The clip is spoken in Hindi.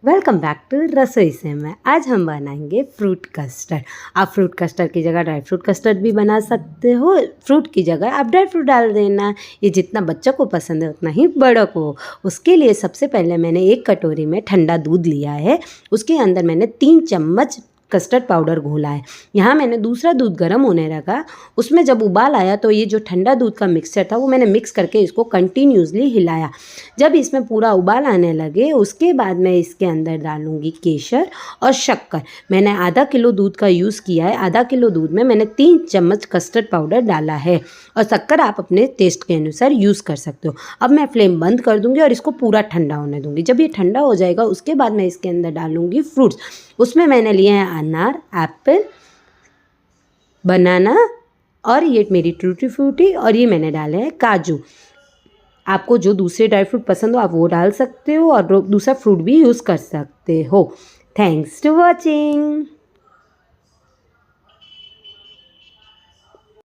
वेलकम बैक टू रसोई से मैं। आज हम बनाएंगे फ्रूट कस्टर्ड। आप फ्रूट कस्टर्ड की जगह ड्राई फ्रूट कस्टर्ड भी बना सकते हो। फ्रूट की जगह आप ड्राई फ्रूट डाल देना। ये जितना बच्चों को पसंद है उतना ही बड़ों को। उसके लिए सबसे पहले मैंने एक कटोरी में ठंडा दूध लिया है। उसके अंदर मैंने 3 चम्मच कस्टर्ड पाउडर घोला है। यहाँ मैंने दूसरा दूध गर्म होने रखा। उसमें जब उबाल आया तो ये जो ठंडा दूध का मिक्सचर था वो मैंने मिक्स करके इसको कंटिन्यूसली हिलाया। जब इसमें पूरा उबाल आने लगे उसके बाद मैं इसके अंदर डालूँगी केसर और शक्कर। मैंने आधा किलो दूध का यूज़ किया है। आधा किलो दूध में मैंने 3 चम्मच कस्टर्ड पाउडर डाला है और शक्कर आप अपने टेस्ट के अनुसार यूज़ कर सकते हो। अब मैं फ्लेम बंद कर दूँगी और इसको पूरा ठंडा होने दूँगी। जब ये ठंडा हो जाएगा उसके बाद मैं इसके अंदर डालूँगी फ्रूट्स। उसमें मैंने लिए हैं अनार, एप्पल, बनाना और ये मेरी टूटी फ्रूटी और ये मैंने डाले हैं काजू। आपको जो दूसरे ड्राई फ्रूट पसंद हो आप वो डाल सकते हो और दूसरा फ्रूट भी यूज़ कर सकते हो। Thanks to watching.